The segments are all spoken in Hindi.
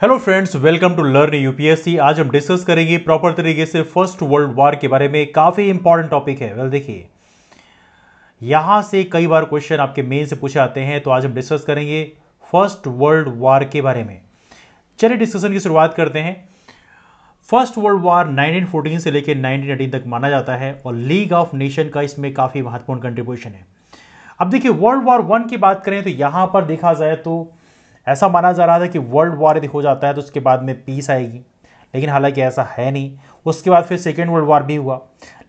Hello friends, welcome to learn UPSC. आज हम डिस्कस करेंगे प्रॉपर तरीके से फर्स्ट वर्ल्ड वॉर के बारे में। काफी इंपॉर्टेंट टॉपिक है। वेल देखिए, यहां से कई बार क्वेश्चन आपके मेन से पूछे आते हैं, तो आज हम डिस्कस करेंगे फर्स्ट वर्ल्ड वॉर के बारे में। चलिए डिस्कशन की शुरुआत करते हैं। फर्स्ट वर्ल्ड वॉर 1914 से लेकर 1918 तक माना जाता है और लीग ऑफ नेशन का इसमें काफी महत्वपूर्ण कंट्रीब्यूशन है। अब देखिए, वर्ल्ड वॉर वन की बात करें तो यहां पर देखा जाए तो ऐसा माना जा रहा था कि वर्ल्ड वॉर यदि हो जाता है तो उसके बाद में पीस आएगी, लेकिन हालांकि ऐसा है नहीं। उसके बाद फिर सेकेंड वर्ल्ड वॉर भी हुआ,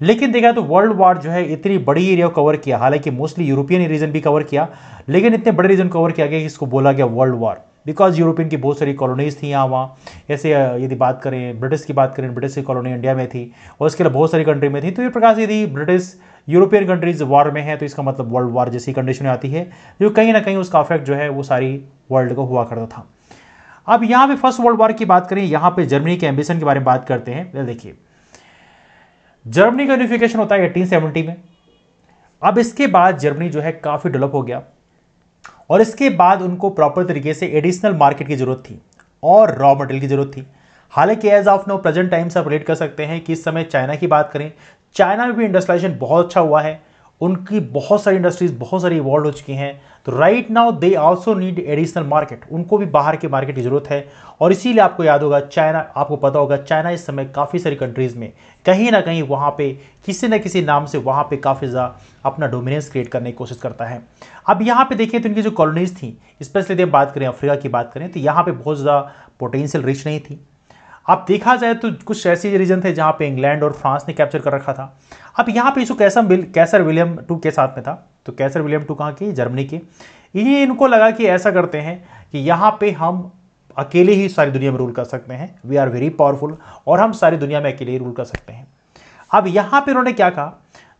लेकिन देखा तो वर्ल्ड वॉर जो है इतनी बड़ी एरिया को कवर किया, हालांकि मोस्टली यूरोपियन रीजन भी कवर किया, लेकिन इतने बड़े रीजन कवर किया गया कि इसको बोला गया वर्ल्ड वॉर, बिकॉज यूरोपियन की बहुत सारी कॉलोनीज थी यहाँ वहाँ। ऐसे यदि बात करें ब्रिटिश की बात करें, ब्रिटिश की कॉलोनी इंडिया में थी और उसके लिए बहुत सारी कंट्री में थी। तो ये प्रकार से यदि ब्रिटिश यूरोपियन कंट्रीज वॉर में है तो इसका मतलब वर्ल्ड वॉर जैसी कंडीशन आती है, जो कहीं ना कहीं उसका इफेक्ट जो है वो सारी वर्ल्ड को हुआ करता था। अब यहां पे फर्स्ट वर्ल्ड वॉर की बात करें, यहां पे जर्मनी के एम्बिशन के बारे में बात करते हैं। देखिए, जर्मनी का यूनिफिकेशन होता है 1870 में। अब इसके बाद जर्मनी जो है काफी डेवलप हो गया और इसके बाद उनको प्रॉपर तरीके से एडिशनल मार्केट की जरूरत थी और रॉ मटेरियल की जरूरत थी। हालांकि as of now present time से आप रिलेट कर सकते हैं कि इस समय चाइना की बात करें, चाइना में भी इंडस्ट्रियलाइजेशन बहुत अच्छा हुआ है, उनकी बहुत सारी इंडस्ट्रीज बहुत सारी इवॉल्व हो चुकी हैं। तो right now they also need additional market, उनको भी बाहर के मार्केट की जरूरत है। और इसीलिए आपको याद होगा चाइना, आपको पता होगा चाइना इस समय काफ़ी सारी कंट्रीज में कहीं ना कहीं वहाँ पे किसी न किसी नाम से वहाँ पे काफ़ी ज़्यादा अपना डोमिनेंस क्रिएट करने की कोशिश करता है। अब यहाँ पे देखिए तो इनकी जो कॉलोनीज थी, स्पेशली यदि बात करें अफ्रीका की बात करें, तो यहाँ पे बहुत ज़्यादा पोटेंशियल रिच नहीं थी। अब देखा जाए तो कुछ ऐसे रीजन थे जहाँ पे इंग्लैंड और फ्रांस ने कैप्चर कर रखा था। अब यहाँ पे इसको कैसर विलियम टू के साथ में था, तो कैसर विलियम टू कहाँ की, जर्मनी के। ये इनको लगा कि ऐसा करते हैं कि यहाँ पे हम अकेले ही सारी दुनिया में रूल कर सकते हैं, वी आर वेरी पावरफुल, और हम सारी दुनिया में अकेले ही रूल कर सकते हैं। अब यहाँ पे उन्होंने क्या कहा,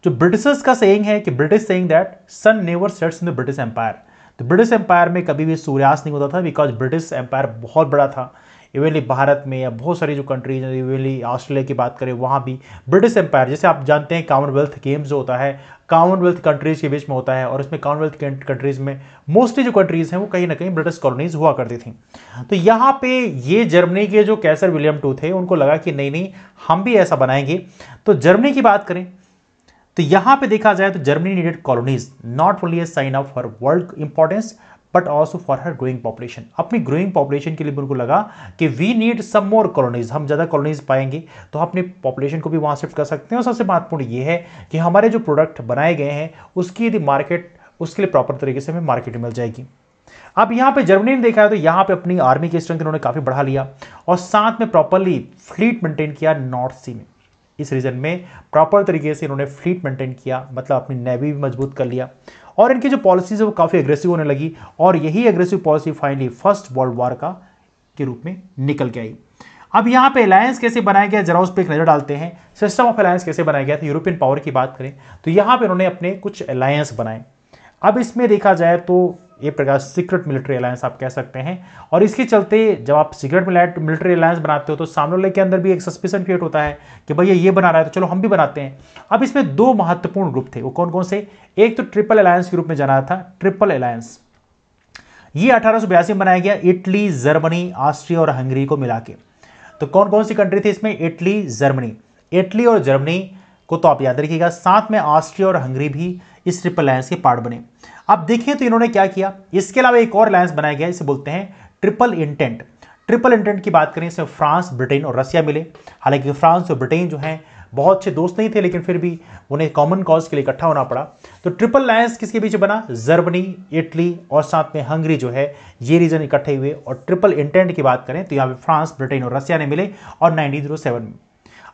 जो ब्रिटिशर्स का सेइंग है कि British saying that sun never sets in the British empire. तो ब्रिटिश एम्पायर में कभी भी सूर्यास्त नहीं होता था, बिकॉज ब्रिटिश एम्पायर बहुत बड़ा था। इवेनली भारत में या बहुत सारी जो कंट्रीज हैं, इवेनली ऑस्ट्रेलिया की बात करें, वहाँ भी ब्रिटिश एम्पायर, जैसे आप जानते हैं कॉमनवेल्थ गेम्स जो होता है कॉमनवेल्थ कंट्रीज के बीच में होता है, और इसमें कॉमनवेल्थ कंट्रीज में मोस्टली जो कंट्रीज हैं वो कहीं ना कहीं ब्रिटिश कॉलोनीज हुआ करती थी। तो यहाँ पे ये जर्मनी के जो कैसर विलियम टू थे, उनको लगा कि नहीं नहीं, हम भी ऐसा बनाएंगे। तो जर्मनी की बात करें तो यहाँ पे देखा जाए तो Germany needed colonies, not only a sign of her world importance but also for her growing population. अपनी ग्रोइंग पॉपुलेशन के लिए उनको लगा कि we need some more colonies, हम ज़्यादा कॉलोनीज पाएंगे तो अपनी पॉपुलेशन को भी वहाँ शिफ्ट कर सकते हैं। और सबसे महत्वपूर्ण ये है कि हमारे जो प्रोडक्ट बनाए गए हैं उसकी यदि मार्केट, उसके लिए प्रॉपर तरीके से हमें मार्केट मिल जाएगी। अब यहाँ पे जर्मनी ने देखा है तो यहाँ पे अपनी आर्मी की स्ट्रेंथ इन्होंने काफ़ी बढ़ा लिया और साथ में प्रॉपरली फ्लीट मेंटेन किया नॉर्थ सी में। इस रीजन में प्रॉपर तरीके से इन्होंने फ्लीट मेंटेन किया, मतलब अपनी नेवी भी मजबूत कर लिया, और इनकी जो पॉलिसीज है वो काफ़ी एग्रेसिव होने लगी। और यही aggressive policy finally first world war का के रूप में निकल के आई। अब यहाँ पे अलायंस कैसे बनाया गया, जरा उस पर एक नजर डालते हैं। सिस्टम ऑफ अलायंस कैसे बनाया गया था, यूरोपियन पावर की बात करें तो यहाँ पे उन्होंने अपने कुछ अलायंस बनाए। अब इसमें देखा जाए तो ये प्रकार सीक्रेट मिलिट्री अलायंस आप कह सकते हैं, और इसके चलते जब आप सीक्रेट मिलिट्री अलायंस बनाते हो तो सामने वाले के अंदर भी एक सस्पिशन क्रिएट होता है कि भैया ये बना रहा है तो चलो हम भी बनाते हैं। अब इसमें दो महत्वपूर्ण ग्रुप थे, वो कौन कौन से, एक तो ट्रिपल अलायंस के रूप में जाना था। ट्रिपल अलायंस ये 1882 में बनाया गया, इटली, जर्मनी, ऑस्ट्रिया और हंगरी को मिला के। तो कौन कौन सी कंट्री थी इसमें, इटली, जर्मनी। इटली और जर्मनी को तो आप याद रखिएगा, साथ में ऑस्ट्रिया और हंगरी भी इस ट्रिपल अलायंस के पार्ट बने। अब देखें तो इन्होंने क्या किया, इसके अलावा एक और अलायंस बनाया गया, इसे बोलते हैं ट्रिपल इंटेंट। ट्रिपल इंटेंट की बात करें, इसमें फ्रांस, ब्रिटेन और रसिया मिले। हालांकि फ्रांस और ब्रिटेन जो हैं बहुत अच्छे दोस्त नहीं थे, लेकिन फिर भी उन्हें कॉमन कॉज के लिए इकट्ठा होना पड़ा। तो ट्रिपल अलायंस किसके बीच बना, जर्मनी, इटली और साथ में हंगरी जो है, ये रीजन इकट्ठे हुए। और ट्रिपल इंटेंट की बात करें तो यहाँ पे फ्रांस, ब्रिटेन और रसिया ने मिले और 1907 में।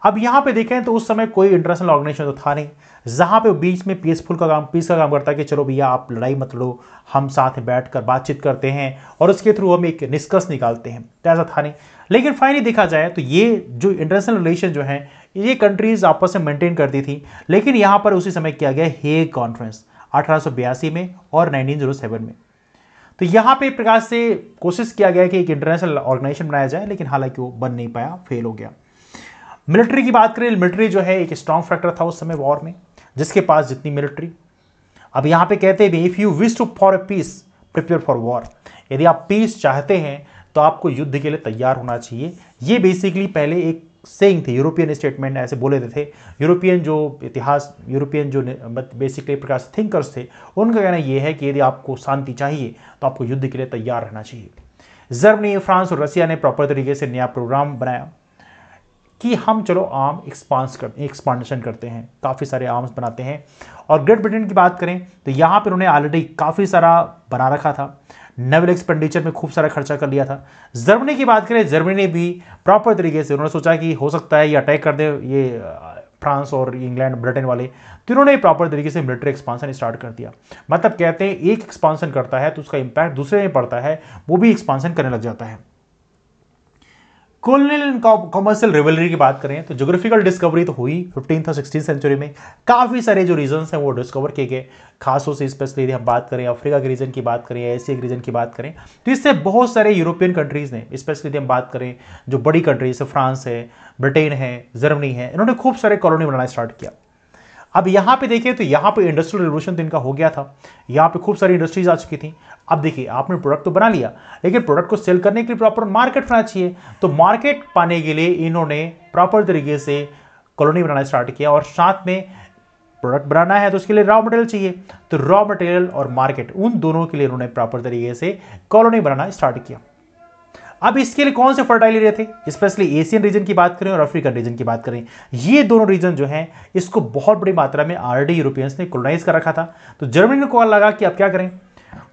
अब यहाँ पे देखें तो उस समय कोई इंटरनेशनल ऑर्गेनाइजेशन तो था नहीं जहाँ पे बीच में पीस का काम करता है कि चलो भैया आप लड़ाई मत लो, हम साथ में बैठकर बातचीत करते हैं और उसके थ्रू हम एक निष्कर्ष निकालते हैं, तो ऐसा था नहीं। लेकिन फाइनली देखा जाए तो ये जो इंटरनेशनल रिलेशन जो है ये कंट्रीज आपस में मेंटेन करती थी। लेकिन यहाँ पर उसी समय किया गया हेग कॉन्फ्रेंस 1882 में और 1907 में। तो यहाँ पे एक प्रकार से कोशिश किया गया कि एक इंटरनेशनल ऑर्गेनाइजेशन बनाया जाए, लेकिन हालांकि वो बन नहीं पाया, फेल हो गया। मिलिट्री की बात करें, मिलिट्री जो है एक स्ट्रॉन्ग फैक्टर था उस समय वॉर में, जिसके पास जितनी मिलिट्री। अब यहां पे कहते हैं if you wish to for a peace prepare for war, यदि आप पीस चाहते हैं तो आपको युद्ध के लिए तैयार होना चाहिए। ये बेसिकली पहले एक सेइंग थे, यूरोपियन स्टेटमेंट ऐसे बोले थे। यूरोपियन जो इतिहास, यूरोपियन जो बेसिकली प्रकार थिंकर्स थे, उनका कहना यह है कि यदि आपको शांति चाहिए तो आपको युद्ध के लिए तैयार रहना चाहिए। जर्मनी, फ्रांस और रसिया ने प्रॉपर तरीके से नया प्रोग्राम बनाया कि हम चलो एक्सपांशन करते हैं, काफ़ी सारे आर्म्स बनाते हैं। और ग्रेट ब्रिटेन की बात करें तो यहाँ पर उन्होंने ऑलरेडी काफ़ी सारा बना रखा था, नेवल एक्सपेंडिचर में खूब सारा खर्चा कर लिया था। जर्मनी की बात करें, जर्मनी ने भी प्रॉपर तरीके से उन्होंने सोचा कि हो सकता है ये अटैक कर दे ये फ्रांस और इंग्लैंड ब्रिटेन वाले, तो उन्होंने प्रॉपर तरीके से मिलिट्री एक्सपांशन स्टार्ट कर दिया। मतलब कहते हैं एक एक्सपांशन करता है तो उसका इंपैक्ट दूसरे में पड़ता है, वो भी एक्सपांशन करने लग जाता है। कॉलोनियल एंड कॉमर्शियल रिवलरी की बात करें तो ज्योग्राफिकल डिस्कवरी तो हुई 15th और 16th सेंचुरी में। काफ़ी सारे जो रीजन्स हैं वो डिस्कवर किए गए, खासतौर से स्पेशली यदि हम बात करें अफ्रीका के रीजन की बात करें या एशिया के रीजन की बात करें, तो इससे बहुत सारे यूरोपियन कंट्रीज़ ने, स्पेशली यदि हम बात करें जो बड़ी कंट्रीज है, फ्रांस है, ब्रिटेन है, जर्मनी है, इन्होंने खूब सारे कॉलोनी बनाना स्टार्ट किया। अब यहाँ पे देखिए तो यहाँ पे इंडस्ट्रियल रिवोल्यूशन तो इनका हो गया था, यहाँ पे खूब सारी इंडस्ट्रीज आ चुकी थी। अब देखिए आपने प्रोडक्ट तो बना लिया, लेकिन प्रोडक्ट को सेल करने के लिए प्रॉपर मार्केट होना चाहिए। तो मार्केट पाने के लिए इन्होंने प्रॉपर तरीके से कॉलोनी बनाना स्टार्ट किया, और साथ में प्रोडक्ट बनाना है तो उसके लिए रॉ मटेरियल चाहिए, तो रॉ मटेरियल और मार्केट उन दोनों के लिए इन्होंने प्रॉपर तरीके से कॉलोनी बनाना स्टार्ट किया। अब इसके लिए कौन से फर्टाइल एरिया थे, स्पेशली एशियन रीजन की बात करें और अफ्रीकन रीजन की बात करें, ये दोनों रीजन जो हैं इसको बहुत बड़ी मात्रा में ऑलरेडी यूरोपियंस ने कॉलोनाइज कर रखा था। तो जर्मनी को लगा कि अब क्या करें,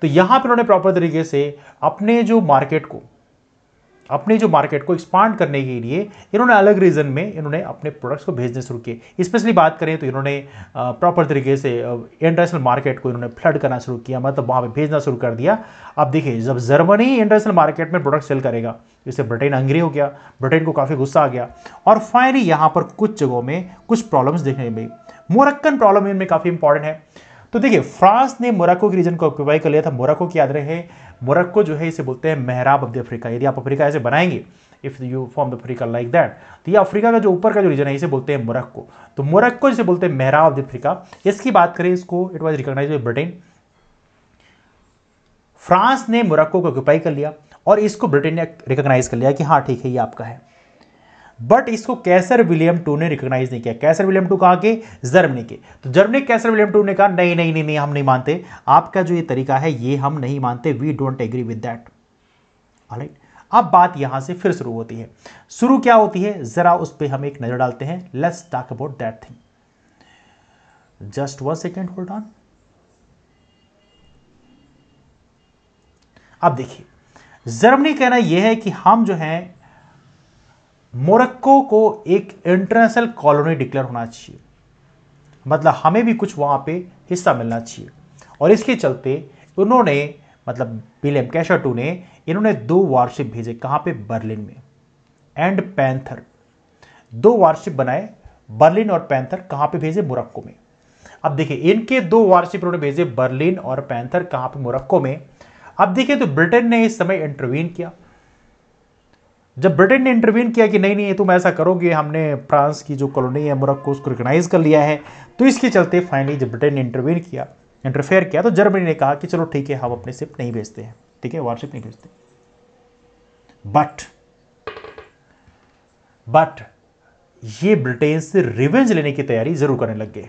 तो यहां पर उन्होंने प्रॉपर तरीके से अपने जो मार्केट को एक्सपांड करने के लिए इन्होंने अलग रीजन में इन्होंने अपने प्रोडक्ट्स को भेजने शुरू किए। स्पेशली बात करें तो इन्होंने प्रॉपर तरीके से इंटरनेशनल मार्केट को इन्होंने फ्लड करना शुरू किया, मतलब वहाँ पे भेजना शुरू कर दिया। अब देखिए जब जर्मनी इंटरनेशनल मार्केट में प्रोडक्ट सेल करेगा, इससे ब्रिटेन एंग्री हो गया, ब्रिटेन को काफ़ी गुस्सा आ गया, और फाइनली यहाँ पर कुछ जगहों में कुछ प्रॉब्लम्स देखने में। मोरक्कन प्रॉब्लम इनमें काफ़ी इंपॉर्टेंट है। तो देखिए फ्रांस ने मोरक्को के रीजन को ऑक्यूपाई कर लिया था। मोरक्को की याद रहे, मोरक्को जो है इसे बोलते हैं मेहराब ऑफ द अफ्रीका। यदि आप अफ्रीका ऐसे बनाएंगे, if you form the Africa like that, तो ये अफ्रीका का जो ऊपर का जो रीजन है इसे बोलते हैं मोरक्को। तो मोरक्को जिसे बोलते हैं मेहराब ऑफ द अफ्रीका, इसकी बात करें इसको it was recognised by Britain. France ने मोरक्को को ऑक्यूपाई कर लिया और इसको ब्रिटेन ने रिकॉग्नाइज कर लिया कि हाँ ठीक है ये आपका है, बट इसको कैसर विलियम टू ने रिकॉग्नाइज नहीं किया। कैसर विलियम टू कहाँ के, जर्मनी के। तो जर्मनी कैसर विलियम टू ने कहा नहीं नहीं नहीं नहीं हम नहीं मानते, आपका जो ये तरीका है ये हम नहीं मानते, we don't agree with that. Alright, अब बात यहां से फिर शुरू होती है। शुरू क्या होती है जरा उस पर हम एक नजर डालते हैं। Let's talk about that thing, just 1 second, hold on. अब देखिए जर्मनी कहना यह है कि हम जो है मोरक्को को एक इंटरनेशनल कॉलोनी डिक्लेयर होना चाहिए, मतलब हमें भी कुछ वहां पे हिस्सा मिलना चाहिए। और इसके चलते उन्होंने, मतलब विलियम कैसर टू ने, इन्होंने 2 वारशिप भेजे, कहां पे, बर्लिन में, एंड पैंथर। 2 वारशिप बनाए, बर्लिन और पैंथर कहां पे भेजे, मोरक्को में। अब देखिए इनके 2 वारशिप उन्होंने भेजे, बर्लिन और पैंथर, कहां पे, मोरक्को में। अब देखिए तो ब्रिटेन ने इस समय इंटरवीन किया। जब ब्रिटेन ने इंटरवीन किया कि नहीं नहीं तुम ऐसा करोगे, हमने फ्रांस की जो कॉलोनी है मोरक्को उसको रिकॉग्नाइज कर लिया है, तो इसके चलते फाइनली जब ब्रिटेन ने इंटरफेयर किया तो जर्मनी ने कहा कि चलो ठीक है हम अपने शिप नहीं भेजते हैं, ठीक है, वारशिप नहीं भेजते। बट ये ब्रिटेन से रिवेंज लेने की तैयारी जरूर करने लग गए।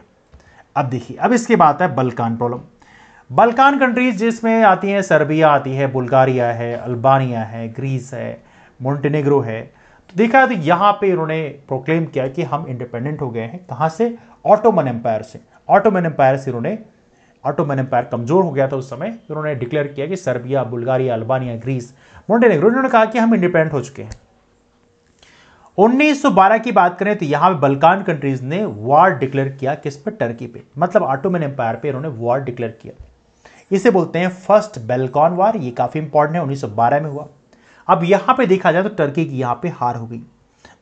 अब देखिए अब इसके बाद है बल्कान प्रॉब्लम। बल्कान कंट्रीज जिसमें आती हैं, सर्बिया आती है, बुल्गारिया है, अल्बानिया है, ग्रीस है, मोंटेनेग्रो है। तो देखा तो यहां पे इन्होंने प्रोक्लेम किया कि हम इंडिपेंडेंट हो गए हैं। कहां से, ऑटोमन एम्पायर से। ऑटोमन एम्पायर से इन्होंने, ऑटोमन एम्पायर कमजोर हो गया था उस समय, उन्होंने डिक्लेयर किया कि Serbia, Bulgaria, Albania, Greece, Montenegro, इन्होंने कहा कि हम इंडिपेंडेंट हो चुके हैं। 1912 की बात करें तो यहां पे बल्कान कंट्रीज ने वॉर डिक्लेयर किया, किस पे, टर्की पे, मतलब ऑटोमन एम्पायर पे इन्होंने वॉर डिक्लेयर किया। इसे बोलते हैं फर्स्ट बल्कान वॉर। ये काफी इंपॉर्टेंट है, 1912 में हुआ। अब यहां पे देखा जाए तो टर्की की यहां पे हार हो गई,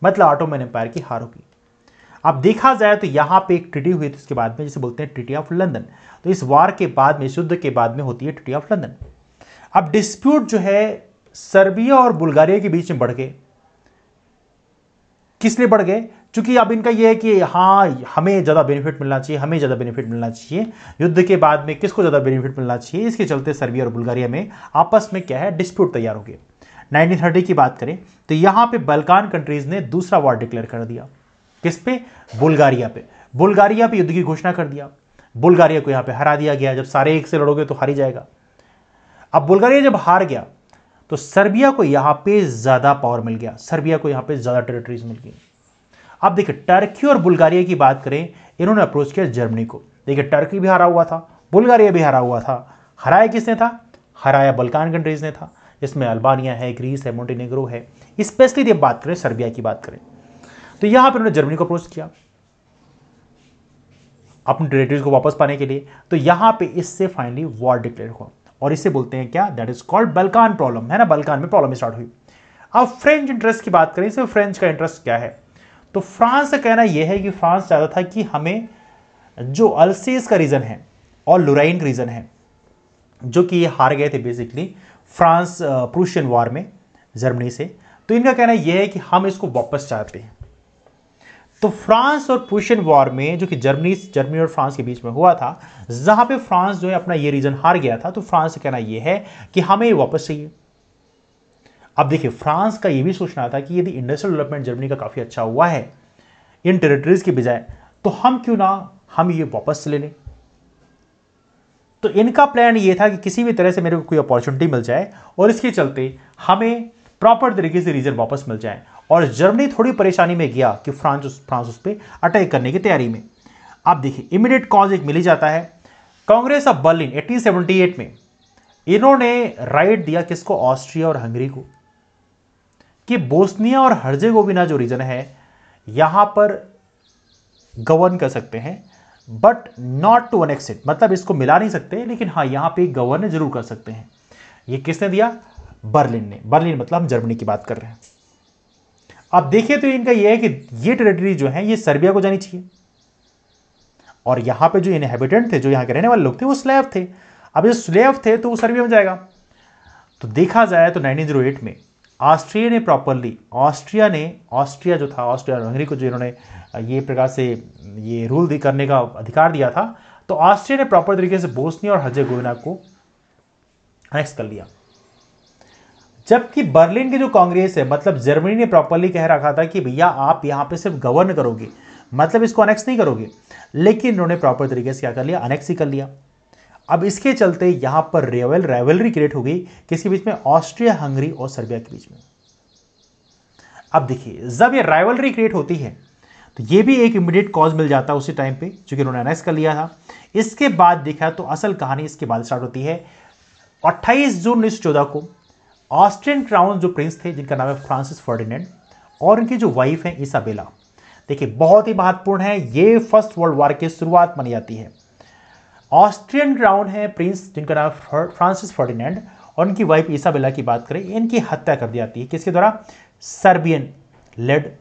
मतलब ऑटोमन एम्पायर की हार हो गई। अब देखा जाए तो यहां पे एक ट्रीटी हुई थी उसके बाद में, जिसे बोलते हैं ट्रीटी ऑफ लंदन। तो इस वार के बाद में, इस युद्ध के बाद में होती है ट्रीटी ऑफ लंदन। अब डिस्प्यूट जो है सर्बिया और बुल्गारिया के बीच में बढ़ गए। किस लिए बढ़ गए, क्योंकि अब इनका यह है कि हाँ हमें ज्यादा बेनिफिट मिलना चाहिए, हमें ज्यादा बेनिफिट मिलना चाहिए। युद्ध के बाद में किसको ज्यादा बेनिफिट मिलना चाहिए, इसके चलते सर्बिया और बुल्गारिया में आपस में क्या है, डिस्प्यूट तैयार हो गया। 1930 की बात करें तो यहां पे बल्कान कंट्रीज ने दूसरा वॉर डिक्लेयर कर दिया। किस पे? बुल्गारिया पे। बुल्गारिया पे युद्ध की घोषणा कर दिया। बुल्गारिया को यहां पे हरा दिया गया। जब सारे एक से लड़ोगे तो हार ही जाएगा। अब बुल्गारिया जब हार गया तो सर्बिया को यहां पे ज्यादा पावर मिल गया, सर्बिया को यहां पे ज्यादा टेरिटरीज मिल गई। अब देखिए टर्की और बुल्गारिया की बात करें, इन्होंने अप्रोच किया जर्मनी को। देखिए टर्की भी हारा हुआ था, बुल्गारिया भी हारा हुआ था। हराया किसने था? हराया बल्कान कंट्रीज ने था, इसमें अल्बानिया है, ग्रीस है, मोंटेनेग्रो है। स्पेशली जब बात करें सर्बिया की बात करें तो यहां पर उन्होंने जर्मनी को अप्रोच किया अपनी टेरिटरीज को वापस पाने के लिए। तो यहां पे इससे फाइनली वॉर डिक्लेयर हुआ और इसे बोलते हैं क्या? That is called Balkan problem, है ना। बल्कान में प्रॉब्लम स्टार्ट हुई। अब फ्रेंच इंटरेस्ट की बात करें, इसमें फ्रेंच का इंटरेस्ट क्या है? तो फ्रांस का कहना यह है कि फ्रांस चाहता था कि हमें जो अल्सेस का रीजन है और लुराइन का रीजन है, जो कि ये हार गए थे बेसिकली फ्रांस प्रूशियन वॉर में जर्मनी से, तो इनका कहना यह है कि हम इसको वापस चाहते हैं। तो फ्रांस और प्रूशियन वॉर में, जो कि जर्मनी और फ्रांस के बीच में हुआ था, जहां पे फ्रांस जो है अपना ये रीजन हार गया था, तो फ्रांस का कहना यह है कि हमें ये वापस चाहिए। अब देखिए फ्रांस का यह भी सोचना था कि यदि इंडस्ट्रियल डेवलपमेंट जर्मनी का काफी अच्छा हुआ है इन टेरिटरीज की बजाय, तो हम क्यों ना हम ये वापस ले लें। तो इनका प्लान ये था कि किसी भी तरह से मेरे को कोई अपॉर्चुनिटी मिल जाए और इसके चलते हमें प्रॉपर तरीके से रीजन वापस मिल जाए। और जर्मनी थोड़ी परेशानी में गया कि फ्रांस उस पर अटैक करने की तैयारी में। आप देखिए इमीडिएट कॉज एक मिल ही जाता है। कांग्रेस ऑफ बर्लिन 1878 में इन्होंने राइट दिया किसको? ऑस्ट्रिया और हंगरी को, कि बोस्निया और हर्जेगोविना जो रीजन है यहां पर गवर्न कर सकते हैं, but not to annex it, मतलब इसको मिला नहीं सकते, लेकिन हाँ यहां पे गवर्न जरूर कर सकते हैं। ये किसने दिया? बर्लिन ने। बर्लिन मतलब हम जर्मनी की बात कर रहे हैं। अब देखिए तो इनका यह है कि ये टेरिटरी जो है ये सर्बिया को जानी चाहिए, और यहां पे जो इनहेबिटेंट थे, जो यहां के रहने वाले लोग थे, वो स्लेव थे। अब जो स्लेव थे तो वो सर्बिया में जाएगा। तो देखा जाए तो 1908 में ऑस्ट्रिया ने ऑस्ट्रिया जो था, ऑस्ट्रिया और हंगरी को जो इन्होंने ये प्रकार से ये रूल करने का अधिकार दिया था, तो ऑस्ट्रिया ने प्रॉपर तरीके से बोस्निया और हर्जेगोविना को अनेक्स कर लिया। जबकि बर्लिन की जो कांग्रेस है, मतलब जर्मनी ने प्रॉपरली कह रखा था कि भैया आप यहां पे सिर्फ गवर्न करोगे, मतलब इसको अनेक्स नहीं करोगे, लेकिन इन्होंने प्रॉपर तरीके से क्या कर लिया? अनेक्स ही कर लिया। अब इसके चलते यहां पर राइवलरी क्रिएट हो गई किसके बीच में? ऑस्ट्रिया, हंगरी और सर्बिया के बीच में। अब देखिए जब ये राइवलरी क्रिएट होती है तो ये भी एक इमीडिएट कॉज मिल जाता है उसी टाइम पे, जो कि उन्होंने अनेक्स कर लिया था। इसके बाद देखा तो असल कहानी इसके बाद स्टार्ट होती है। 28 जून 1914 को ऑस्ट्रियन क्राउन जो प्रिंस थे, जिनका नाम है फ्रांसिस फर्डिनेंड, और उनकी जो वाइफ है इसाबेला, देखिए बहुत ही महत्वपूर्ण है, ये फर्स्ट वर्ल्ड वॉर की शुरुआत मानी जाती है। ऑस्ट्रियन क्राउन है प्रिंस, जिनका नाम फ्रांसिस फर्डिनेंड, और उनकी वाइफ इसाबेला की बात करें, इनकी हत्या कर दी जाती है किसके द्वारा? सर्बियन लेड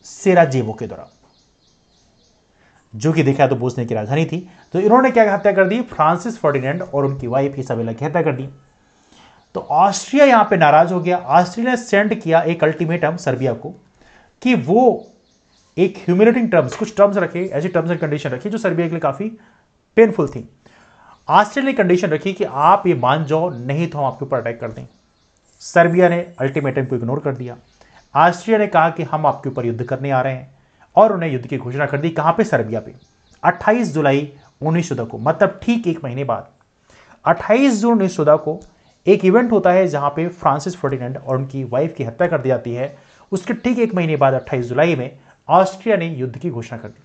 सेराजेवो के द्वारा, जो कि देखा तो बोस्निया की राजधानी थी। तो इन्होंने क्या हत्या कर दी? फ्रांसिस फर्डिनेंड और उनकी वाइफ इसाबेला की हत्या कर दी। तो ऑस्ट्रिया यहां पे नाराज हो गया। ऑस्ट्रिया ने सेंड किया एक अल्टीमेटम सर्बिया को कि वो एक ह्यूमिलेटिंग टर्म्स, कुछ टर्म्स रखे, ऐसी टर्म्स एंड कंडीशन रखी जो सर्बिया के लिए काफी पेनफुल थी। ऑस्ट्रिया ने कंडीशन रखी कि आप ये मान जाओ, नहीं तो हम आपके ऊपर अटैक कर दें। सर्बिया ने अल्टीमेटम को इग्नोर कर दिया। ऑस्ट्रिया ने कहा कि हम आपके ऊपर युद्ध करने आ रहे हैं, और उन्हें युद्ध की घोषणा कर दी। कहां पे? सर्बिया पे। 28 जुलाई 1914 को, मतलब ठीक एक महीने बाद 28 जून 1914 को एक इवेंट होता है जहां पे फ्रांसिस फर्डिनेंड और उनकी वाइफ की हत्या कर दी जाती है। उसके ठीक एक महीने बाद 28 जुलाई में ऑस्ट्रिया ने युद्ध की घोषणा कर दी।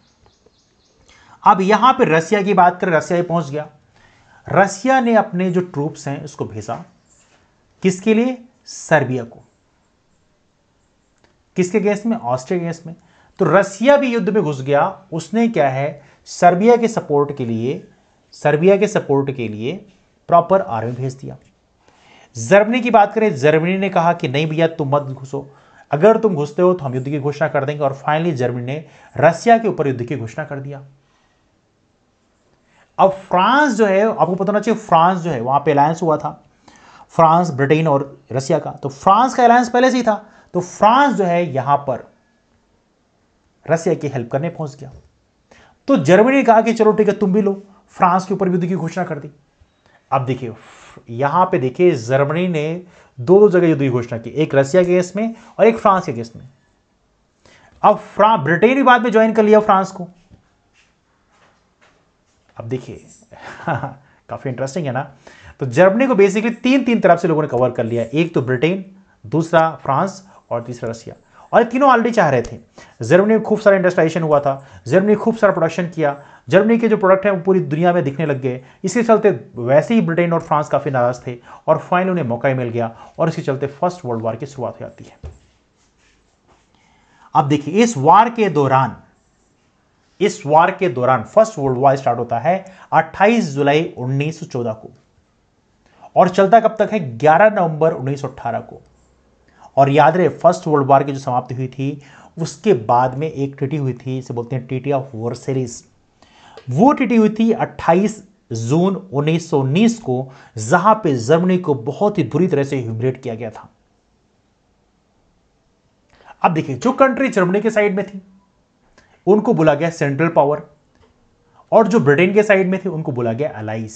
अब यहां पे रसिया की बात करें, रसिया ही पहुंच गया। रसिया ने अपने जो ट्रूप्स हैं उसको भेजा किसके लिए? सर्बिया को। किसके अगेंस्ट में? ऑस्ट्रिया के अगेंस्ट में। तो रसिया भी युद्ध में घुस गया। उसने क्या है? सर्बिया के सपोर्ट के लिए प्रॉपर आर्मी भेज दिया। जर्मनी की बात करें, जर्मनी ने कहा कि नहीं भैया तुम मत घुसो, अगर तुम घुसते हो तो हम युद्ध की घोषणा कर देंगे। और फाइनली जर्मनी ने रसिया के ऊपर युद्ध की घोषणा कर दिया। अब फ्रांस जो है, आपको पता होना चाहिए, फ्रांस जो है वहां पे अलायंस हुआ था, फ्रांस, ब्रिटेन और रसिया का। तो फ्रांस का अलायंस पहले से ही था। तो फ्रांस जो है यहां पर रसिया की हेल्प करने पहुंच गया। तो जर्मनी ने कहा कि चलो ठीक है तुम भी लो, फ्रांस के ऊपर युद्ध की घोषणा कर दी। अब देखिए यहां पे देखिए जर्मनी ने दो दो जगह युद्ध की घोषणा की, एक रसिया के केस में और एक फ्रांस के केस में। अब ब्रिटेन भी बाद में ज्वाइन कर लिया फ्रांस को। अब देखिए काफी इंटरेस्टिंग है ना। तो जर्मनी को बेसिकली तीन तीन तरफ से लोगों ने कवर कर लिया, एक तो ब्रिटेन, दूसरा फ्रांस और तीसरा रसिया। और ये तीनों ऑलरेडी चाह रहे थे। जर्मनी में खूब सारा इंडस्ट्रियलाइजेशन हुआ था, जर्मनी खूब सारा प्रोडक्शन किया, जर्मनी के जो प्रोडक्ट हैं वो पूरी दुनिया में दिखने लग गए। इसके चलते वैसे ही ब्रिटेन और फ्रांस काफी नाराज थे और फाइनली उन्हें मौका ही मिल गया और इसके चलते फर्स्ट वर्ल्ड वॉर की शुरुआत हो जाती है। अब देखिए इस वार के दौरान फर्स्ट वर्ल्ड वॉर स्टार्ट होता है 28 जुलाई 1914 को और चलता कब तक है 11 नवंबर 1918 को। और याद रहे फर्स्ट वर्ल्ड वॉर की जो समाप्ति हुई थी उसके बाद में एक ट्रीटी हुई थी, इसे बोलते हैं ट्रीटी ऑफ वर्सेलिस। वो ट्रीटी हुई थी 28 जून 1919 को, जहां पे जर्मनी को बहुत ही बुरी तरह से ह्यूमिलेट किया गया था। अब देखिए जो कंट्री जर्मनी के साइड में थी उनको बोला गया सेंट्रल पावर और जो ब्रिटेन के साइड में थे उनको बोला गया अलाइज।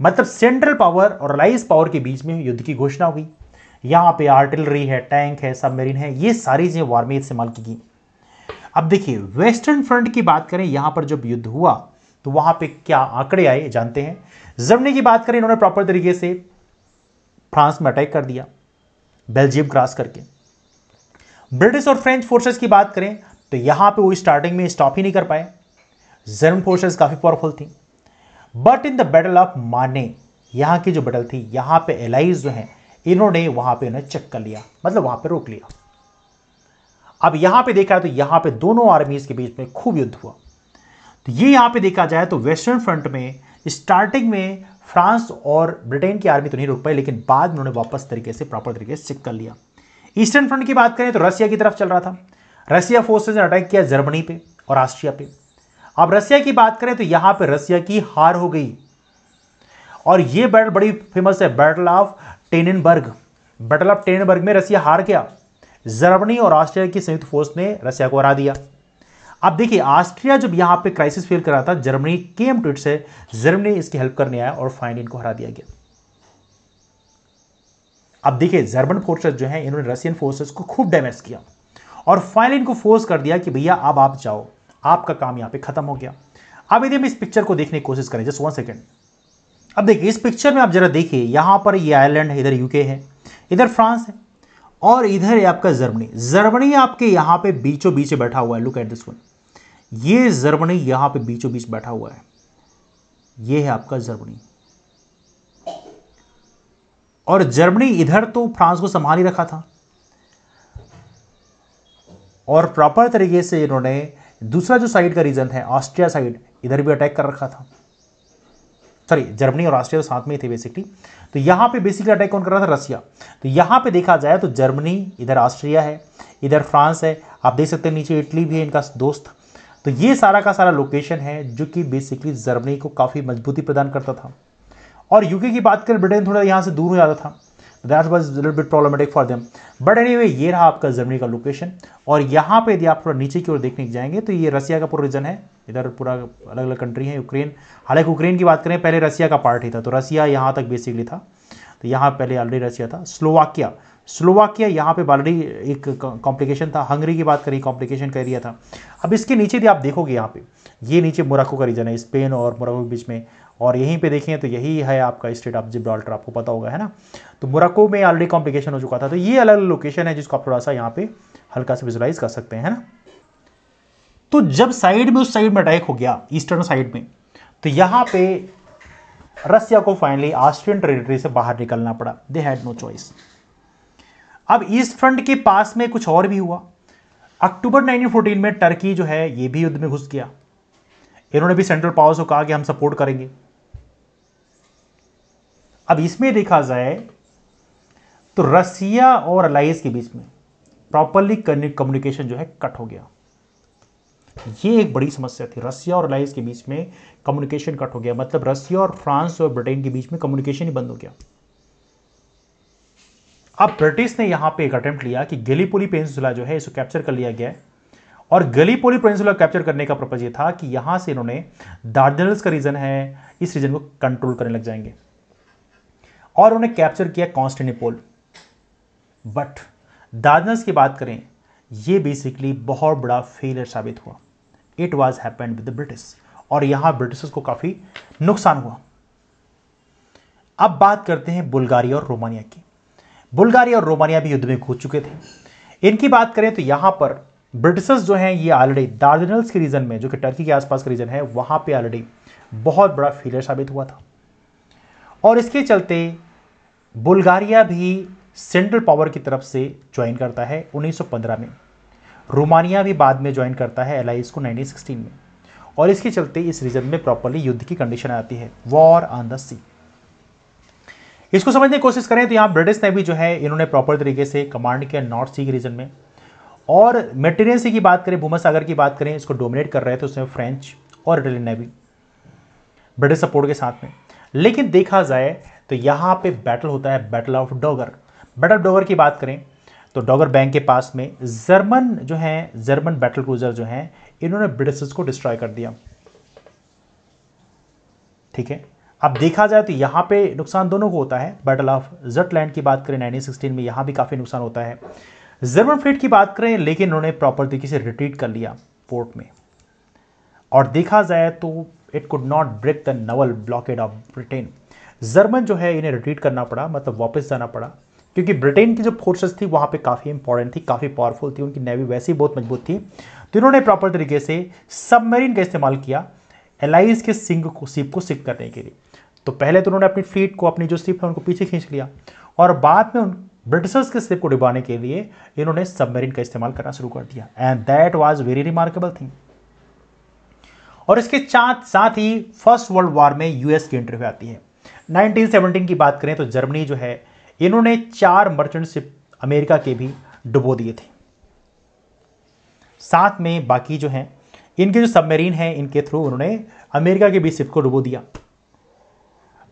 मतलब सेंट्रल पावर और अलाइज पावर के बीच में युद्ध की घोषणा हुई। यहां पे आर्टिलरी है, टैंक है, सबमरीन है, ये सारी चीजें वार में इस्तेमाल की गई। अब देखिए वेस्टर्न फ्रंट की बात करें, यहां पर जब युद्ध हुआ तो वहां पे क्या आंकड़े आए जानते हैं। जर्मनी की बात करें, इन्होंने प्रॉपर तरीके से फ्रांस में अटैक कर दिया बेल्जियम क्रॉस करके। ब्रिटिश और फ्रेंच फोर्सेस की बात करें तो यहां पे वो स्टार्टिंग में स्टॉप ही नहीं कर पाए। जर्मन फोर्सेस काफी पावरफुल थी, but in the battle of माने, यहां की जो बैटल थी, यहां पे एलाइज जो है इन्होंने वहां पे उन्हें चेक कर लिया, मतलब वहां पे रोक लिया। अब यहां पे देखा तो यहां पे दोनों आर्मीज के बीच में खूब युद्ध हुआ। तो ये यहां पे देखा जाए तो वेस्टर्न फ्रंट में स्टार्टिंग में फ्रांस और ब्रिटेन की आर्मी तो नहीं रोक पाई, लेकिन बाद में उन्होंने वापस तरीके से प्रॉपर तरीके से चेक कर लिया। ईस्टर्न फ्रंट की बात करें तो रसिया की तरफ चल रहा था। रसिया फोर्सेस ने अटैक किया जर्मनी पे और ऑस्ट्रिया पे। अब रसिया की बात करें तो यहां पे रसिया की हार हो गई और यह बैटल बड़ी फेमस है, बैटल ऑफ टेनिनबर्ग। बैटल ऑफ टेनिनबर्ग में रसिया हार गया। जर्मनी और ऑस्ट्रिया की संयुक्त फोर्स ने रसिया को हरा दिया। अब देखिए ऑस्ट्रिया जब यहां पे क्राइसिस फील कर रहा था, जर्मनी केम टू इट से, जर्मनी इसकी हेल्प करने आया और फाइनली इनको हरा दिया गया। अब देखिए जर्मन फोर्सेस जो है इन्होंने रशियन फोर्सेस को खूब डैमेज किया और फाइनली इनको फोर्स कर दिया कि भैया अब आप जाओ, आपका काम यहां पे खत्म हो गया। अब यदि हम इस पिक्चर को देखने की कोशिश करें, जस्ट 1 सेकेंड। अब देखिए इस पिक्चर में आप जरा देखिए, यहां पर ये आयरलैंड है, इधर यूके है, इधर फ्रांस है और इधर है आपका जर्मनी। जर्मनी आपके यहां पे बीचों बीच बैठा हुआ है, लुक एट दिस वन। ये जर्मनी यहां पे बीचों बीच बैठा हुआ है, ये है आपका जर्मनी। और जर्मनी इधर तो फ्रांस को संभाल ही रखा था और प्रॉपर तरीके से इन्होंने दूसरा जो साइड का रीजन है ऑस्ट्रिया साइड, इधर भी अटैक कर रखा था। सॉरी, जर्मनी और ऑस्ट्रिया साथ में ही थे बेसिकली। तो यहां पे बेसिकली अटैक कौन कर रहा था? रसिया। तो यहां पे देखा जाए तो जर्मनी, इधर ऑस्ट्रिया है, इधर फ्रांस है, आप देख सकते हैं नीचे इटली भी है इनका दोस्त। तो ये सारा का सारा लोकेशन है जो कि बेसिकली जर्मनी को काफी मजबूती प्रदान करता था। और यूके की बात करें, ब्रिटेन थोड़ा यहां से दूर हो जाता था, that was little bit problematic for them. But anyway ये रहा आपका जर्मनी का लोकेशन। और यहाँ पे यदि आप थोड़ा नीचे की ओर देखने जाएंगे तो ये रसिया का पूरा रीजन है, इधर पूरा अलग अलग कंट्री है। यूक्रेन, हालांकि यूक्रेन की बात करें पहले रसिया का पार्ट ही था, तो रसिया यहाँ तक बेसिकली था, तो यहाँ पहले ऑलरेडी रसिया था। स्लोवाकिया यहाँ पे ऑलरेडी एक कॉम्प्लिकेशन था। हंगरी की बात करें, कॉम्प्लिकेशन का एरिया था। अब इसके नीचे यदि आप देखोगे, यहाँ पे ये नीचे मोरक्को का रीजन है, स्पेन और मोरक्को के बीच में। और यहीं पे देखें तो यही है आपका स्टेट ऑफ जिब्राल्टर, आपको पता होगा है ना। तो मोरक्को में ऑलरेडी कॉम्प्लिकेशन हो चुका था। तो ये अलग अलग लोकेशन है जिसको आप थोड़ा सा यहाँ पे हल्का से विजुलाइज कर सकते हैं, है ना। तो जब साइड में, उस साइड में अटैक हो गया ईस्टर्न साइड में, तो यहाँ पे रसिया को फाइनली ऑस्ट्रियन टेरिटरी से बाहर निकलना पड़ा। They had no choice. अब ईस्ट फ्रंट के पास में कुछ और भी हुआ। अक्टूबर 1914 में टर्की जो है ये भी युद्ध में घुस गया। इन्होंने भी सेंट्रल पावर्स को कहा कि हम सपोर्ट करेंगे। अब इसमें देखा जाए तो रसिया और अलाइज के बीच में प्रॉपरली कम्युनिकेशन जो है कट हो गया। ये एक बड़ी समस्या थी, रसिया और अलाइज के बीच में कम्युनिकेशन कट हो गया। मतलब रसिया और फ्रांस और ब्रिटेन के बीच में कम्युनिकेशन ही बंद हो गया। अब ब्रिटिश ने यहां पे एक अटेम्प्ट लिया कि गैलीपोली पेनिनसुला जो है इसको कैप्चर कर लिया गया है। और गैलीपोली पेनिनसुला कैप्चर करने का पर्पज ये था कि यहां से इन्होंने दार्डेनल्स का रीजन है, इस रीजन को कंट्रोल करने लग जाएंगे। और उन्हें कैप्चर किया कॉन्स्टेंटिनोपल। बट दार्डनल्स की बात करें, ये बेसिकली बहुत बड़ा फेलियर साबित हुआ। It was happened with the British, और यहां ब्रिटिशर्स को काफी नुकसान हुआ। अब बात करते हैं बुल्गारिया और रोमानिया की। बुल्गारिया और रोमानिया भी युद्ध में कूद चुके थे। इनकी बात करें तो यहां पर ब्रिटिशर्स जो हैं ये ऑलरेडी दार्डनल्स के रीजन में, जो कि टर्की के आसपास का रीजन है, वहां पे ऑलरेडी बहुत बड़ा फेलियर साबित हुआ था। और इसके चलते बुल्गारिया भी सेंट्रल पावर की तरफ से ज्वाइन करता है 1915 में। रोमानिया भी बाद में ज्वाइन करता है एलाइज को 1916 में। और इसके चलते इस रीजन में प्रॉपर्ली युद्ध की कंडीशन आती है, वॉर ऑन द सी। इसको समझने की कोशिश करें तो यहां ब्रिटिश नेवी जो है इन्होंने प्रॉपर तरीके से कमांड किया नॉर्थ सी के रीजन में। और मेडिटेरियन सी की बात करें, भूमध्यसागर की बात करें, इसको डोमिनेट कर रहे थे उसमें फ्रेंच और इटालियन नेवी ब्रिटिश सपोर्ट के साथ में। लेकिन देखा जाए तो यहां पे बैटल होता है, battle of Dogar. Battle of Dogar की बात करें तो डोगर बैंक के पास में जर्मन जो है, जर्मन बैटल क्रूजर जो हैं, इन्होंने ब्रिटिशर्स को डिस्ट्रॉय कर दिया। ठीक है, अब देखा जाए तो यहां पे नुकसान दोनों को होता है। बैटल ऑफ जटलैंड की बात करें 1916 में, यहां भी काफी नुकसान होता है। जर्मन फ्लीट की बात करें, लेकिन उन्होंने प्रॉपर तरीके से रिट्रीट कर लिया पोर्ट में। और देखा जाए तो it could not break the naval blockade of Britain. German जो है इन्हें रिट्रीट करना पड़ा, मतलब वापस जाना पड़ा, क्योंकि ब्रिटेन की जो फोर्सेस थी वहां पे काफी इंपॉर्टेंट थी, काफी पावरफुल थी, उनकी नेवी वैसे ही बहुत मजबूत थी। तो इन्होंने प्रॉपर तरीके से सबमरीन का इस्तेमाल किया एलाइज के शिप को सिंक करने के लिए। तो पहले तो उन्होंने अपनी फ्लीट को, अपनी जो शिप है उनको पीछे खींच लिया, और बाद में उन ब्रिटिशर्स के शिप को डुबाने के लिए इन्होंने सबमरीन का इस्तेमाल करना शुरू कर दिया। And that was very remarkable thing. और इसके साथ ही फर्स्ट वर्ल्ड वॉर में यूएस की एंट्री आती है। 1917 की बात करें तो जर्मनी जो है इन्होंने 4 मर्चेंट शिप अमेरिका के भी डुबो दिए थे। साथ में बाकी जो हैं इनके जो सबमरीन हैं, इनके थ्रू उन्होंने अमेरिका के भी शिप को डुबो दिया।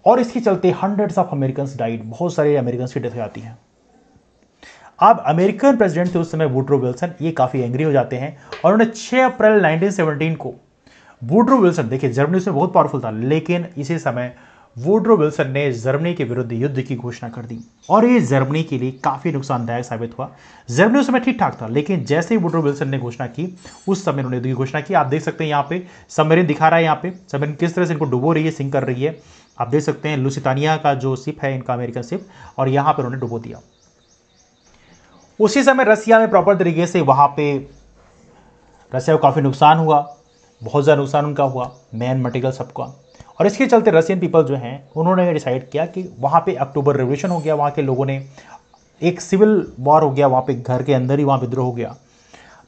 और इसके चलते हंड्रेड्स ऑफ अमेरिकन्स डाइड, बहुत सारे अमेरिकन की डेथ हो जाती है। अब अमेरिकन प्रेसिडेंट थे उस समय वुडरो विल्सन, ये काफी एंग्री हो जाते हैं और उन्होंने 6 अप्रैल 1917 को वुडरो विल्सन, देखिए जर्मनी उसमें बहुत पावरफुल था, लेकिन इसी समय वुडरो विल्सन ने जर्मनी के विरुद्ध युद्ध की घोषणा कर दी। और ये जर्मनी के लिए काफी नुकसानदायक साबित हुआ। जर्मनी उस समय ठीक ठाक था, लेकिन जैसे ही वुडरो विल्सन ने घोषणा की, उस समय उन्होंने युद्ध की घोषणा की। आप देख सकते हैं यहाँ पे सबमरीन दिखा रहा है, यहाँ पे सबमरीन किस तरह से इनको डुबो रही है, सिंक कर रही है। आप देख सकते हैं लुसितानिया का जो शिप है इनका, अमेरिकन शिप, और यहाँ पर उन्होंने डुबो दिया। उसी समय रसिया में प्रॉपर तरीके से वहां पे रसिया को काफी नुकसान हुआ, बहुत ज़्यादा नुकसान उनका हुआ, मैन मटेरियल सबका। और इसके चलते रशियन पीपल जो हैं उन्होंने डिसाइड किया कि वहाँ पे अक्टूबर रेवोल्यूशन हो गया, वहाँ के लोगों ने एक सिविल वॉर हो गया, वहाँ पे घर के अंदर ही वहाँ विद्रोह हो गया।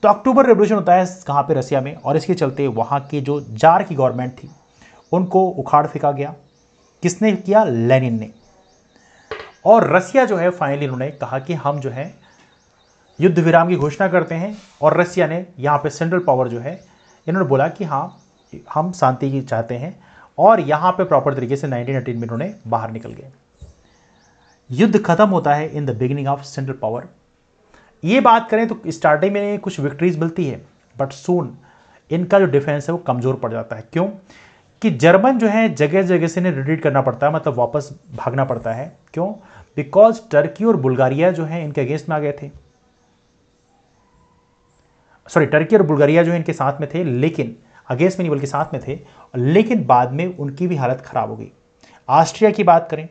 तो अक्टूबर रेवोल्यूशन होता है कहाँ पे, रसिया में। और इसके चलते वहाँ की जो जार की गवर्नमेंट थी उनको उखाड़ फेंका गया। किसने किया? लेनिन ने। और रसिया जो है फाइनली उन्होंने कहा कि हम जो है युद्ध विराम की घोषणा करते हैं। और रसिया ने यहाँ पे सेंट्रल पावर जो है इन्होंने बोला कि हाँ हम शांति की चाहते हैं, और यहाँ पे प्रॉपर तरीके से 1918 में इन्होंने बाहर निकल गए। युद्ध खत्म होता है in the beginning of central power. ये बात करें तो स्टार्टिंग में कुछ विक्ट्रीज मिलती है, बट सून इनका जो डिफेंस है वो कमजोर पड़ जाता है। क्यों? कि जर्मन जो है जगह जगह से इन्हें रिट्रीट करना पड़ता है, मतलब वापस भागना पड़ता है। क्यों? बिकॉज टर्की और बुल्गारिया जो है इनके अगेंस्ट में आ गए थे। सॉरी, टर्की और बुल्गारिया जो है इनके साथ में थे, लेकिन अगेंस्ट में नहीं बल्कि साथ में थे, लेकिन बाद में उनकी भी हालत खराब हो गई। ऑस्ट्रिया की बात करें,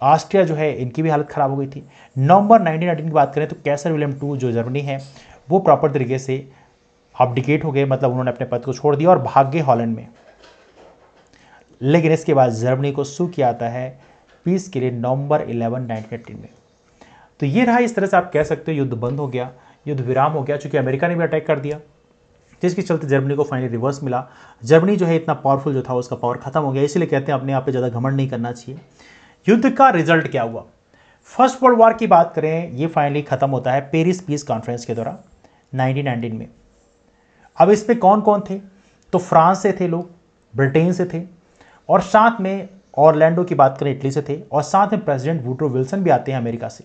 ऑस्ट्रिया जो है इनकी भी हालत खराब हो गई थी। नवंबर 1918 की बात करें तो कैसर विलियम II जो जर्मनी है वो प्रॉपर तरीके से अब्डिकेट हो गए, मतलब उन्होंने अपने पद को छोड़ दिया और भाग गए हॉलैंड में। लेकिन इसके बाद जर्मनी को सू किया आता है पीस के लिए नवंबर 11, 1918 में। तो ये रहा, इस तरह से आप कह सकते हो युद्ध बंद हो गया, युद्ध विराम हो गया, चूंकि अमेरिका ने भी अटैक कर दिया, जिसके चलते जर्मनी को फाइनली रिवर्स मिला। जर्मनी जो है इतना पावरफुल जो था उसका पावर खत्म हो गया। इसलिए कहते हैं अपने आप पे ज़्यादा घमंड नहीं करना चाहिए। युद्ध का रिजल्ट क्या हुआ? फर्स्ट वर्ल्ड वॉर की बात करें, ये फाइनली खत्म होता है पेरिस पीस कॉन्फ्रेंस के द्वारा 1919 में। अब इस पे कौन कौन थे? तो फ्रांस से थे लोग, ब्रिटेन से थे, और साथ में ऑरलैंडो की बात करें इटली से थे, और साथ में प्रेसिडेंट वुडरो विल्सन भी आते हैं अमेरिका से।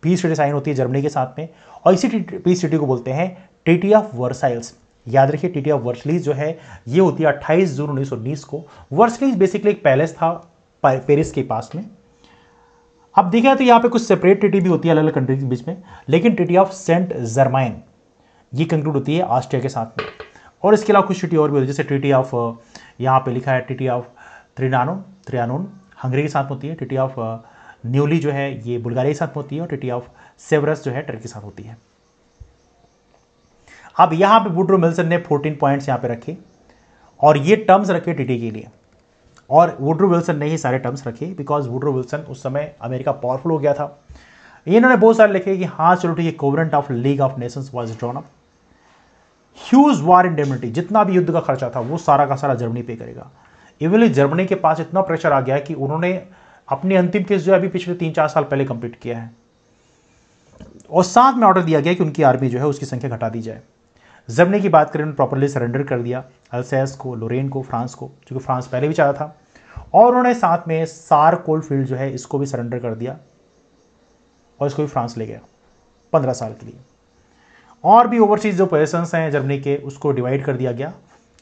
पीस ट्रीटी साइन होती है जर्मनी के साथ में, और इसी पीस ट्रीटी को बोलते हैं ट्रीटी ऑफ वर्साइल्स। याद रखिए, ट्रीटी ऑफ वर्सलीज जो है ये होती है 28 जून 1919 को। वर्सलीज बेसिकली एक पैलेस था पेरिस के पास में। अब देखा तो यहाँ पे कुछ सेपरेट ट्रीटी भी होती है अलग अलग कंट्रीज के बीच में, लेकिन ट्रीटी ऑफ सेंट जर्माइन ये कंक्लूड होती है ऑस्ट्रिया के साथ में। और इसके अलावा कुछ ट्रीटी और भी होती है, जैसे ट्रीटी ऑफ, यहाँ पे लिखा है ट्रीटी ऑफ त्रियानोन हंगरी के साथ होती है, ट्रीटी ऑफ न्यूली जो है ये बुल्गारिया के साथ होती है, और ट्रीटी ऑफ सेवरस जो है टर्की के साथ होती है। अब यहाँ पे वुड्रो विल्सन ने 14 पॉइंट्स यहाँ पे रखे और ये टर्म्स रखे ट्रीटी के लिए, और वुड्रो विल्सन ने ही सारे टर्म्स रखे बिकॉज वुड्रो विल्सन उस समय अमेरिका पावरफुल हो गया था। इन्होंने बहुत सारे लिखे कि हाँ चलो ठीक है, covenant of league of Nations was drawn up, huge war indemnity, जितना भी युद्ध का खर्चा था वो सारा का सारा जर्मनी पे करेगा। इवनली जर्मनी के पास इतना प्रेशर आ गया है कि उन्होंने अपनी अंतिम केस जो है अभी पिछले 3-4 साल पहले कंप्लीट किया है, और साथ में ऑर्डर दिया गया कि उनकी आर्मी जो है उसकी संख्या घटा दी जाए। जर्मनी की बात करें, उन्होंने प्रॉपरली सरेंडर कर दिया अल्सैस को, लोरेन को, फ्रांस को, क्योंकि फ्रांस पहले भी चाहता था, और उन्होंने साथ में सार कोलफील्ड जो है इसको भी सरेंडर कर दिया और इसको भी फ्रांस ले गया 15 साल के लिए। और भी ओवरसीज जो पोजीशंस हैं जर्मनी के उसको डिवाइड कर दिया गया,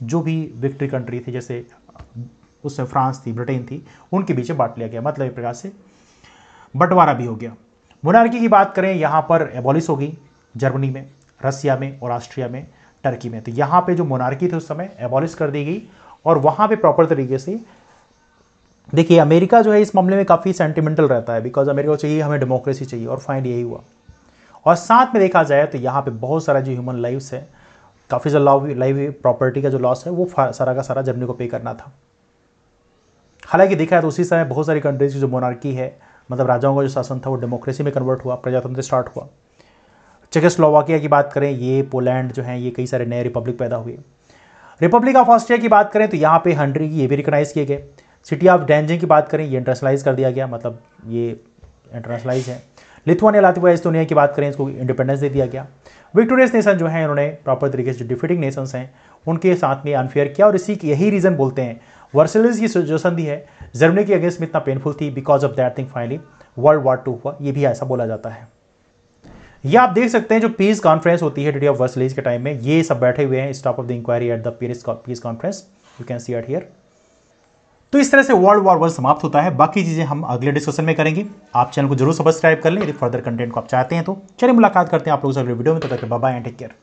जो भी विक्ट्री कंट्री थी, जैसे उसमें फ्रांस थी, ब्रिटेन थी, उनके बीच बांट लिया गया, मतलब एक प्रकार से बंटवारा भी हो गया। मोनार्की की बात करें, यहाँ पर एबॉलिश होगी जर्मनी में, रसिया में और ऑस्ट्रिया में, टर्की में। तो यहाँ पे जो मोनार्की थे उस समय एबॉलिश कर दी गई, और वहाँ पे प्रॉपर तरीके से देखिए अमेरिका जो है इस मामले में काफ़ी सेंटिमेंटल रहता है, बिकॉज अमेरिका को चाहिए हमें डेमोक्रेसी चाहिए, और फाइनल यही हुआ। और साथ में देखा जाए तो यहाँ पे बहुत सारा जो ह्यूमन लाइव्स है, काफ़ी जो लाइव प्रॉपर्टी का जो लॉस है वो सारा का सारा जर्मनी को पे करना था। हालांकि देखा है तो उसी समय बहुत सारी कंट्रीज की जो मोनार्की है, मतलब राजाओं का जो शासन था वो डेमोक्रेसी में कन्वर्ट हुआ, प्रजातंत्र स्टार्ट हुआ। चेकोस्लोवाकिया की बात करें, ये पोलैंड जो है, ये कई सारे नए रिपब्लिक पैदा हुए। रिपब्लिक ऑफ ऑस्ट्रिया की बात करें तो यहाँ पे हंगरी की ये भी रिकॉग्नाइज किए गए। सिटी ऑफ डेंजिंग की बात करें, ये इंटरनेशनलाइज कर दिया गया, मतलब ये इंटरनेशनलाइज है। लिथुआनिया, लातविया, एस्टोनिया की बात करें, इसको इंडिपेंडेंस दे दिया गया। विक्टोरियस नेशन जो है, इन्होंने प्रॉपर तरीके से जो डिफीटिंग नेशंस हैं उनके साथ में अनफेयर किया, और इसी की यही रीजन बोलते हैं वर्सलिस की जो संधि है जर्मनी के अगेंस्ट में इतना पेनफुल थी, because of that thing finally world war 2 हुआ, ये भी ऐसा बोला जाता है। ये आप देख सकते हैं जो पीस कॉन्फ्रेंस होती है ट्रीटी ऑफ वर्सलिस के टाइम में, ये सब बैठे हुए हैं, stop of the inquiry at the peace conference, you can see it here. तो इस तरह से वर्ल्ड वॉर 1 समाप्त होता है। बाकी चीजें हम अगले डिस्कशन में करेंगे। आप चैनल को जरूर सब्सक्राइब कर लें यदि फर्दर कंटेंट को आप चाहते हैं तो। चलिए मुलाकात करते हैं आप लोगों से अगले वीडियो में, तब तक bye bye and take care.